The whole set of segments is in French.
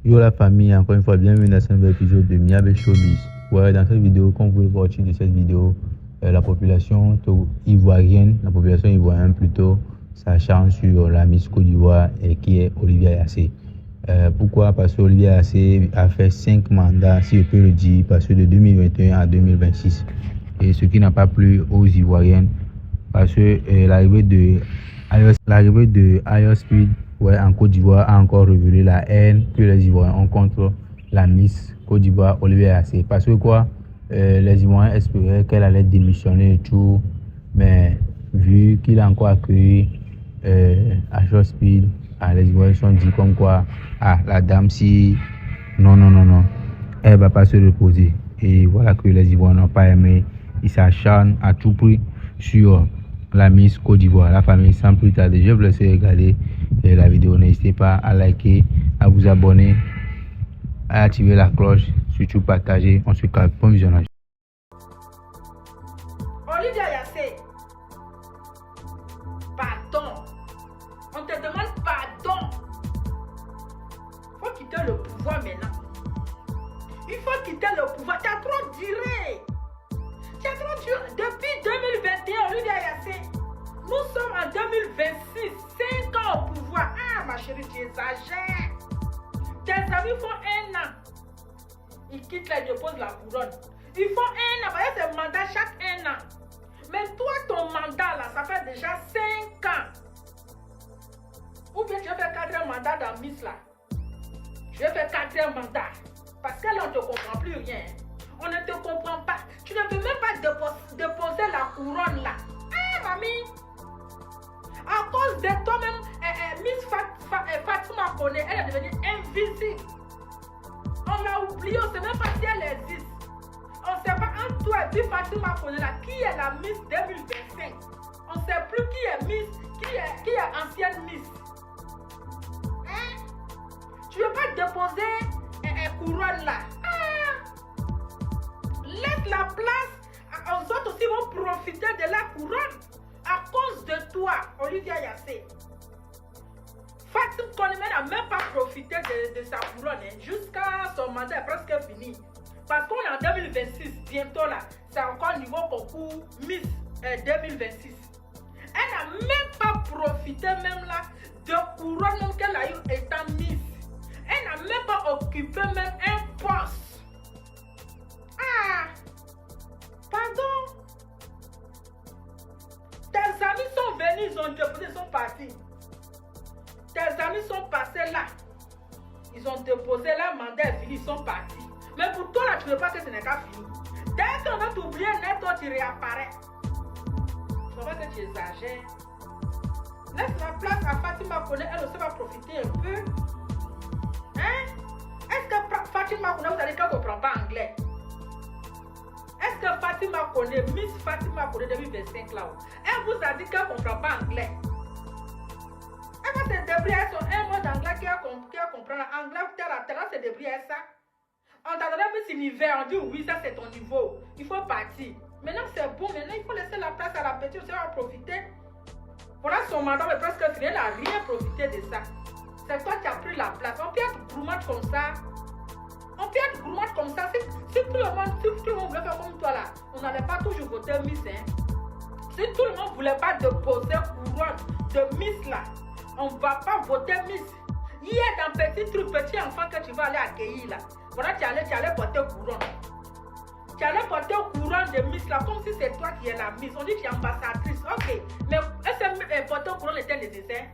Yo la famille, encore une fois, bienvenue dans ce nouvel épisode de Miabe Showbiz. Ouais, dans cette vidéo, comme vous pouvez voir au titre de cette vidéo, la population ivoirienne, la population ivoirienne plutôt, s'acharne sur la Miss Côte d'Ivoire qui est Olivia Yassé. Pourquoi? Parce que Olivia Yassé a fait 5 mandats, si je peux le dire, parce que de 2021 à 2026. Et ce qui n'a pas plu aux Ivoiriennes, parce que l'arrivée de Ayo Speed en Côte d'Ivoire a encore révélé la haine que les Ivoiriens ont contre la Miss Côte d'Ivoire Olivia Yassé. Parce que quoi, les Ivoiriens espéraient qu'elle allait démissionner et tout, mais vu qu'il a encore accueilli Ayo Speed, les Ivoiriens se sont dit comme quoi, la dame si non, elle va pas se reposer. Et voilà que les Ivoiriens n'ont pas aimé. Ils s'acharnent à tout prix sur la Miss Côte d'Ivoire. La famille, sans plus tarder, je vous laisse regarder la vidéo. N'hésitez pas à liker, à vous abonner, à activer la cloche, surtout partager. On se calme. Bon visionnage. Olivia Yassé, pardon. On te demande pardon. Il faut quitter le pouvoir maintenant. Il faut quitter le pouvoir. Tu as trop duré. Tu as trop duré. Depuis 2021, Olivia Yassé, nous sommes en 2026. 5 ans au pouvoir. Ma chérie, tu exagères. Tes amis font 1 an. Ils quittent et déposent la couronne. Ils font 1 an. Parce que c'est mandat chaque 1 an. Mais toi, ton mandat, là, ça fait déjà 5 ans. Ou bien tu as fait 4e mandat dans Miss, là. Je vais faire 4e mandat. Parce que là, on ne te comprend plus rien. On ne te comprend pas. Tu ne peux même pas déposer la couronne, là. Mamie. À cause de toi-même, Miss Fatima Kone, elle est devenue invisible. On l'a oublié, on ne sait même pas si elle existe. On ne sait pas entre toi et puis Fatima Kone, là, qui est la Miss 2025. On ne sait plus qui est Miss, qui est ancienne Miss. Tu ne veux pas déposer couronne là. Laisse la place aux autres aussi vont profiter de la couronne à cause de toi, Olivia Yassé. Fatim Kone n'a même pas profité de sa couronne jusqu'à son mandat est presque fini. Parce qu'on est en 2026, bientôt là, c'est encore niveau concours Miss 2026. Elle n'a même pas profité même là de couronne qu'elle a eu étant Miss. Elle n'a même pas occupé même un poste. Pardon. Tes amis sont venus, ils ont déposé, ils sont partis. Tes amis sont passés là. Ils ont déposé leur mandat est fini, ils sont partis. Mais pour toi là, tu ne veux pas que ce n'est pas fini. Dès qu'on va t'oublier net, toi tu réapparais. Je ne vois pas que tu exagères. Laisse la place à Fatima Kone, elle aussi va profiter un peu. Est-ce que Fatima Kone, vous allez qu'elle ne comprend pas anglais? Est-ce que Fatima Kone, Miss Fatima Kone 2025 là, elle vous a dit qu'elle ne comprend pas anglais? Elle va se débrouiller sur un mot d'anglais qu'elle comprend. Anglais, terre se débrouiller ça. On t'a donné Miss Univers, on dit oui, ça c'est ton niveau. Il faut partir. Maintenant c'est bon, maintenant il faut laisser la place à la petite, on va profiter. Voilà son mandat est presque fini, elle n'a rien profité de ça. C'est toi qui as pris la place. On peut être gourmand comme ça. Si tout le monde voulait faire comme toi là, on n'allait pas toujours voter Miss. Si tout le monde ne voulait pas déposer couronne de Miss là, on ne va pas voter Miss. Il y a un petit enfant que tu vas aller accueillir là. Voilà, tu allais porter couronne. Tu allais porter couronne de Miss là, comme si c'est toi qui es la Miss. On dit que tu es ambassadrice. Ok, mais est-ce que porter couronne était nécessaire?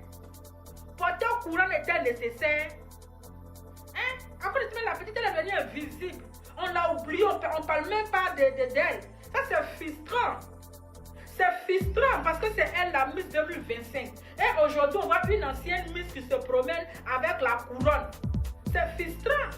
Porter couronne était nécessaire? Après, la petite, elle est devenue invisible. On l'a oublié, on ne parle même pas d'elle. Ça, c'est frustrant. C'est frustrant parce que c'est elle la Miss 2025. Et aujourd'hui, on voit une ancienne Miss qui se promène avec la couronne. C'est frustrant.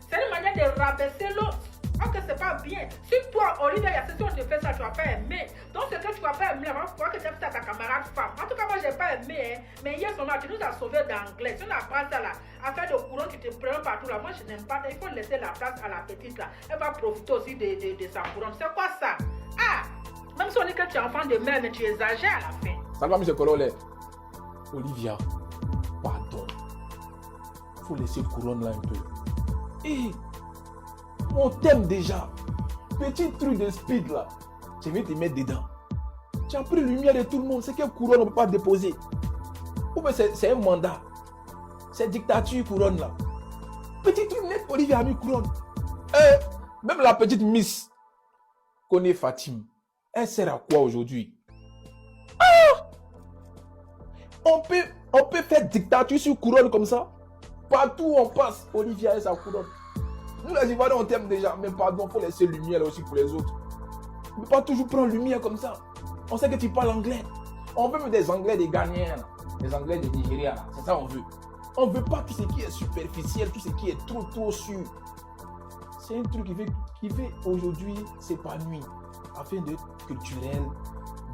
C'est une manière de rabaisser l'autre. Ok, c'est pas bien. Si toi, Olivia Yassé, si on te fait ça, tu vas pas aimer. Donc, ce que tu vas pas aimer, on va voir que tu as fait à ta camarade femme. En tout cas, moi, j'ai pas aimé. Mais hier, tu nous as sauvés d'anglais. Si on n'a pas ça là, affaire de courant, tu te prends partout là. Moi, je n'aime pas. Il faut laisser la place à la petite là. Elle va profiter aussi de sa couronne. C'est quoi ça? Même si on dit que tu es enfant de mère, mais tu exagères à la fin. Ça va, M. Cololé. Olivia, pardon. faut laisser couronne là un peu. Et on t'aime déjà. Petit truc de speed là, je vais te mettre dedans. Tu as pris lumière de tout le monde, c'est quelle couronne on ne peut pas déposer. Ou bien c'est un mandat. C'est dictature couronne là. Petit truc net, Olivier a mis couronne. Et même la petite Miss connaît Fatim. Elle sert à quoi aujourd'hui? On peut faire dictature sur couronne comme ça. Partout où on passe, Olivier a sa couronne. Nous les Ivoiriens on t'aime déjà, mais pardon, il faut laisser lumière aussi pour les autres. On ne peut pas toujours prendre lumière comme ça. On sait que tu parles anglais. On veut des Anglais des Ghanéens, des Anglais des Nigeria, c'est ça on veut. On ne veut pas tout ce qui est superficiel, tout ce qui est trop sûr. C'est un truc qui veut aujourd'hui s'épanouir afin d'être culturel,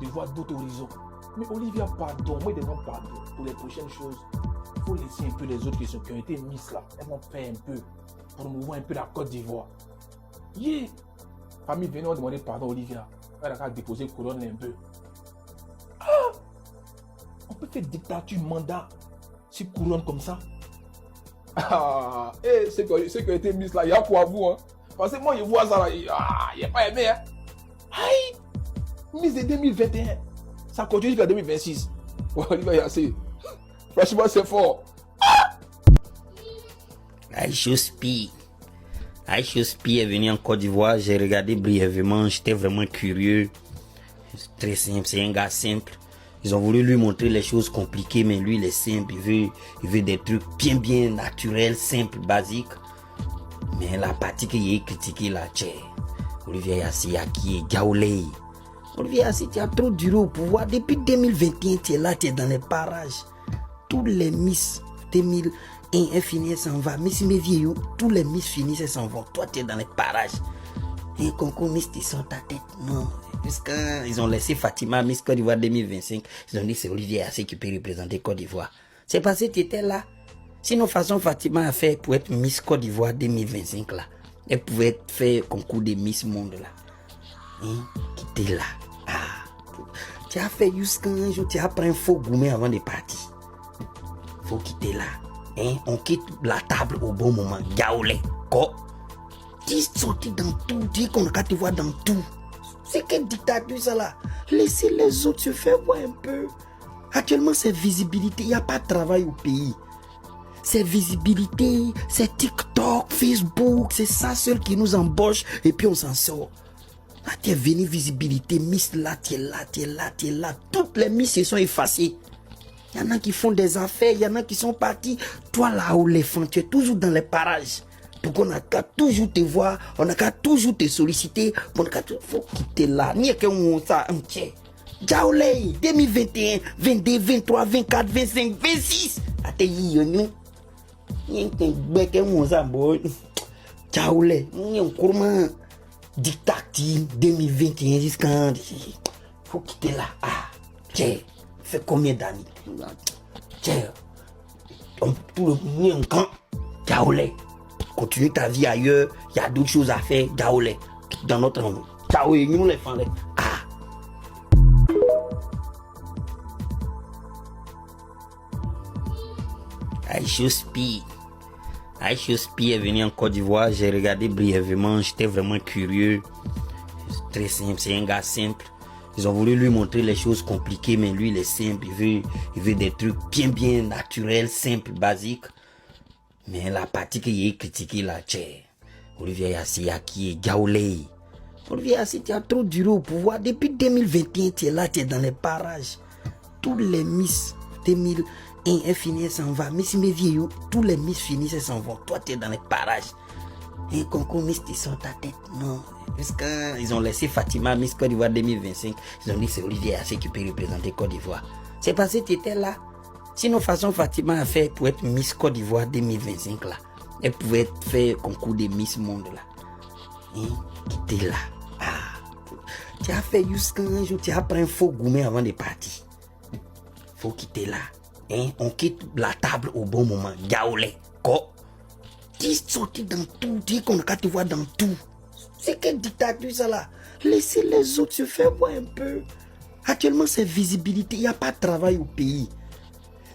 de voir d'autres horizons. Mais Olivia, pardon, moi je demande pardon pour les prochaines choses. Il faut laisser un peu les autres qui ont été mises là. Elles vont faire un peu, promouvoir un peu la Côte d'Ivoire. Yeah! Famille, venons demander pardon, Olivia. Elle a qu'à déposer couronne un peu. Ah! On peut faire dictature, mandat, sur couronne comme ça. Ah! Et ceux qui ont été mis là, il y a pour vous. Hein? Parce que moi, je vois ça là, il n'y a pas aimé. Hein? Aïe! Mise de 2021. Ça continue jusqu'à 2026. Oh, Olivia Yassé. Franchement, c'est fort. Aïcha Spi est venu en Côte d'Ivoire. J'ai regardé brièvement. J'étais vraiment curieux. C'est très simple. C'est un gars simple. Ils ont voulu lui montrer les choses compliquées, mais lui, il est simple. Il veut des trucs bien naturels, simples, basiques. Mais la partie qui est critiquée là, c'est Olivier Yassé qui est Gaoulé. Olivier Yassé, tu as trop duré au pouvoir. Depuis 2021, tu es là, tu es dans les parages. Tous les Miss 2001, elles finissent, s'en va. Miss Mévieillot, tous les Miss finissent et s'en vont. Toi, tu es dans les parages. Un concours Miss, tu sors ta tête. Non. Ils ont laissé Fatima Miss Côte d'Ivoire 2025. Ils ont dit que c'est Olivier Yassé qui peut représenter Côte d'Ivoire. C'est parce que tu étais là. Sinon, façon Fatima a fait pour être Miss Côte d'Ivoire 2025 là. Elle pouvait faire concours de Miss Monde là. Qui était là. Tu as fait jusqu'à un jour, tu as pris un faux gourmet avant de partir. Faut quitter là. On quitte la table au bon moment. Gaoulé. Quoi? Tu sortis dans tout. Dis qu'on a te voir dans tout. C'est quelle dictature ça là? Laissez les autres se faire voir un peu. Actuellement, c'est visibilité. Il n'y a pas de travail au pays. C'est visibilité, c'est TikTok, Facebook. C'est ça seul qui nous embauche et puis on s'en sort. Là, tu es venu visibilité, Miss là, tu es là. Toutes les Miss se sont effacées. Il y en a qui font des affaires, il y en a qui sont partis. Toi là où les fans, tu es toujours dans les parages. Donc on n'a qu'à toujours te voir, on n'a qu'à toujours te solliciter. On n'a qu'à toujours quitter là. Ni que on ça un tiers. Jaoulé, 2021, 22, 23, 24, 25, 26. Ate yi nous. Ni que beke on ça boy. Jaoulé, ni on comment dictative 2021 jusqu'à faut quitter là. Tiens, fait combien d'années? Tiens, tout le monde en camp. Jaoulé, continue ta vie ailleurs. Il y a d'autres choses à faire. Jaoulé, dans notre monde. Ciao, nous les fans. Aïcha Spi est venu en Côte d'Ivoire. J'ai regardé brièvement. J'étais vraiment curieux. C'est très simple. C'est un gars simple. Ils ont voulu lui montrer les choses compliquées, mais lui, il est simple. Il veut des trucs bien naturels, simples, basiques. Mais la partie qui est critiquée là, c'est Olivier Yassé qui est Gaoulé. Olivier Yassé, tu as trop duré au pouvoir. Depuis 2021, tu es là, tu es dans les parages. Tous les Miss 2001, elles finissent, s'en va. Miss Mévieillot, tous les Miss finissent et s'en vont. Toi, tu es dans les parages. Un concours Miss, tu sors ta tête. Non. Ils ont laissé Fatima Miss Côte d'Ivoire 2025. Ils ont dit que c'est Olivier Yassé qui peut représenter Côte d'Ivoire. C'est parce que tu étais là. Sinon, façon Fatima a fait pour être Miss Côte d'Ivoire 2025 là. Elle pouvait faire concours de Miss Monde là. Qui était là. Tu as fait jusqu'à un jour, tu as pris un faux gourmet avant de partir. Faut quitter là. On quitte la table au bon moment. Gaoulé. Quoi? Tu sortis dans tout. Dis qu'on a te voir dans tout. C'est quelle dictature ça là? Laissez les autres se faire voir un peu. Actuellement, c'est visibilité. Il n'y a pas de travail au pays.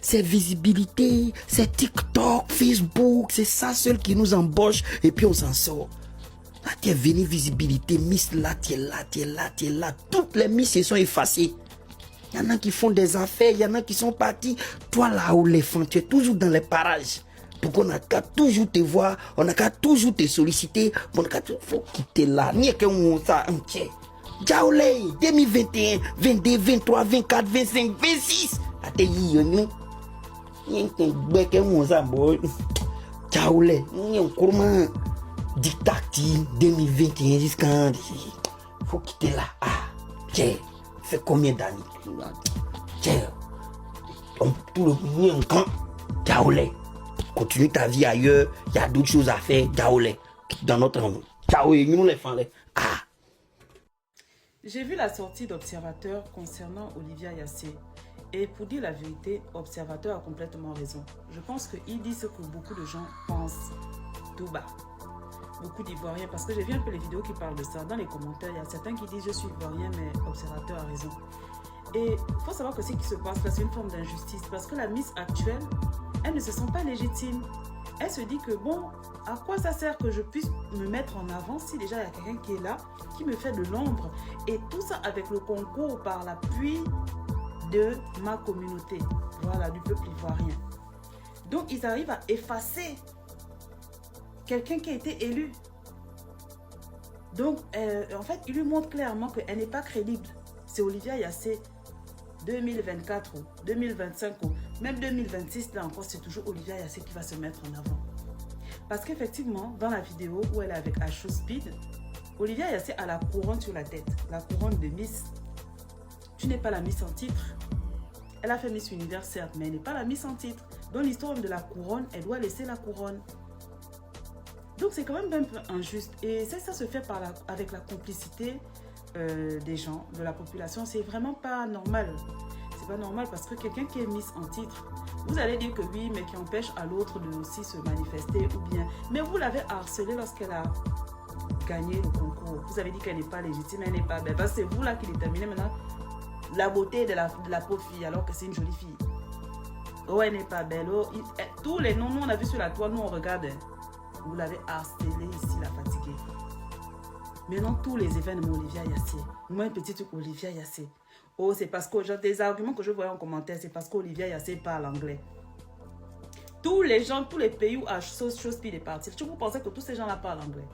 c'est visibilité, c'est TikTok, Facebook, c'est ça seul qui nous embauche et puis on s'en sort. Là, tu es venu visibilité, Miss là, tu es là, tu es là, tu es là. Toutes les Miss se sont effacées. Il y en a qui font des affaires, il y en a qui sont partis. Toi là où les fans, tu es toujours dans les parages. Donc on n'a qu'à toujours te voir, on n'a qu'à toujours te solliciter. On n'a qu'à faut quitter là. Ni que on ça un tiers. Jaoulé 2021, 22, 23, 24, 25, 26. Ate yi ni. Ni que beke on ça boy. Jaoulé, ni on comment dictati 2021 jusqu'à faut quitter là. Ah, tiens, fait combien d'années? Tiens, tout le monde en camp. Jaoulé. Continue ta vie ailleurs, il y a d'autres choses à faire, Jaoulé. Dans notre monde. Ciao, nous les fans. Ah. J'ai vu la sortie d'Observateur concernant Olivia Yassé. Et pour dire la vérité, Observateur a complètement raison. Je pense qu'il dit ce que beaucoup de gens pensent tout bas. Beaucoup d'Ivoiriens, parce que j'ai vu un peu les vidéos qui parlent de ça. Dans les commentaires, il y a certains qui disent je suis Ivoirien, mais Observateur a raison. Et il faut savoir que ce qui se passe là, c'est une forme d'injustice. Parce que la Miss actuelle, elle ne se sent pas légitime. Elle se dit que bon, à quoi ça sert que je puisse me mettre en avant si déjà il y a quelqu'un qui est là, qui me fait de l'ombre. Et tout ça avec le concours par l'appui de ma communauté, voilà, du peuple ivoirien. Donc ils arrivent à effacer quelqu'un qui a été élu. Donc en fait, ils lui montrent clairement qu'elle n'est pas crédible. C'est Olivia Yassé. 2024 ou 2025 ou même 2026, là encore, c'est toujours Olivia Yassé qui va se mettre en avant. Parce qu'effectivement, dans la vidéo où elle est avec Asho Speed, Olivia Yassé a la couronne sur la tête, la couronne de Miss. Tu n'es pas la Miss en titre. Elle a fait Miss Univers, certes, mais elle n'est pas la Miss en titre. Dans l'histoire de la couronne, elle doit laisser la couronne. Donc c'est quand même un peu injuste. Et ça se fait avec la complicité des gens, de la population. C'est vraiment pas normal. C'est pas normal parce que quelqu'un qui est Miss en titre, vous allez dire que oui, mais qui empêche à l'autre de aussi se manifester ou bien. Mais vous l'avez harcelée lorsqu'elle a gagné le concours. Vous avez dit qu'elle n'est pas légitime, elle n'est pas belle. Parce que c'est vous là qui déterminez maintenant la beauté de la pauvre fille alors que c'est une jolie fille. Oh, elle n'est pas belle. Oh, tous les noms, nous on a vu sur la toile, nous on regarde. Vous l'avez harcelée ici, la fatiguée. Maintenant, tous les événements Olivia Yassé. Moi, une petite Olivia Yassé. Oh, c'est parce que des arguments que je voyais en commentaire, c'est parce qu'Olivia Yassé parle anglais. Tous les gens, tous les pays où Asho Speed est parti, vous pensez que tous ces gens-là parlent anglais.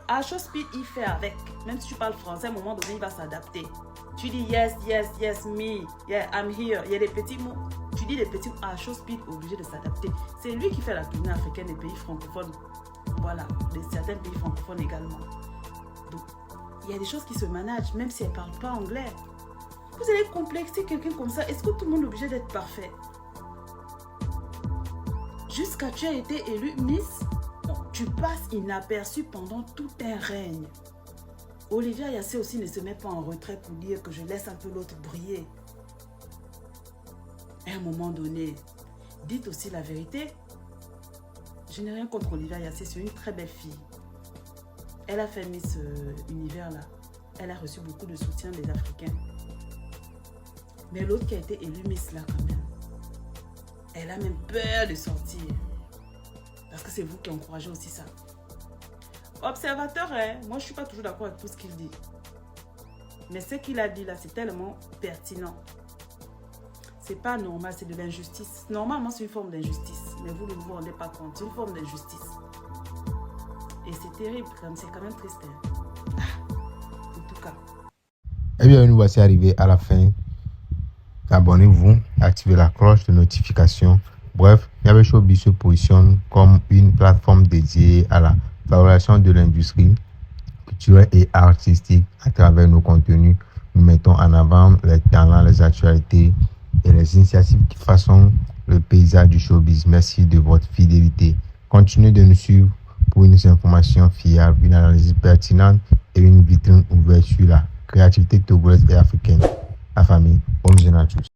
Asho Speed, il fait avec. Même si tu parles français, à un moment donné, il va s'adapter. Tu dis yes, yes, yes, me, yeah, I'm here. Il y a des petits mots. Tu dis des petits mots. Asho Speed est obligé de s'adapter. C'est lui qui fait la tournée africaine des pays francophones. Voilà, de certains pays francophones également. Donc, il y a des choses qui se managent, même si elle ne parle pas anglais. Vous allez complexer quelqu'un comme ça. Est-ce que tout le monde est obligé d'être parfait? Jusqu'à tu as été élu Miss, tu passes inaperçu pendant tout un règne. Olivia Yassé aussi ne se met pas en retrait pour dire que je laisse un peu l'autre briller. À un moment donné, dites aussi la vérité. Je n'ai rien contre Olivia Yassé, c'est une très belle fille. Elle a fait Miss Univers là. Elle a reçu beaucoup de soutien des Africains. Mais l'autre qui a été élue Miss là quand même, elle a même peur de sortir. Parce que c'est vous qui encouragez aussi ça. Observateur, hein, moi je ne suis pas toujours d'accord avec tout ce qu'il dit. Mais ce qu'il a dit là, c'est tellement pertinent. C'est pas normal, c'est de l'injustice. Normalement, c'est une forme d'injustice. Mais vous ne vous rendez pas compte, c'est une forme d'injustice. Et c'est terrible, c'est quand même triste. En tout cas. Eh bien, nous voici arrivés à la fin. Abonnez-vous, activez la cloche de notification. Bref, Niabé Showbiz se positionne comme une plateforme dédiée à la valorisation de l'industrie culturelle et artistique. À travers nos contenus, nous mettons en avant les talents, les actualités et les initiatives qui façonnent le paysage du showbiz. Merci de votre fidélité. Continuez de nous suivre pour une information fiable, une analyse pertinente et une vitrine ouverte sur la créativité togolaise et africaine. La famille, bonne journée à tous.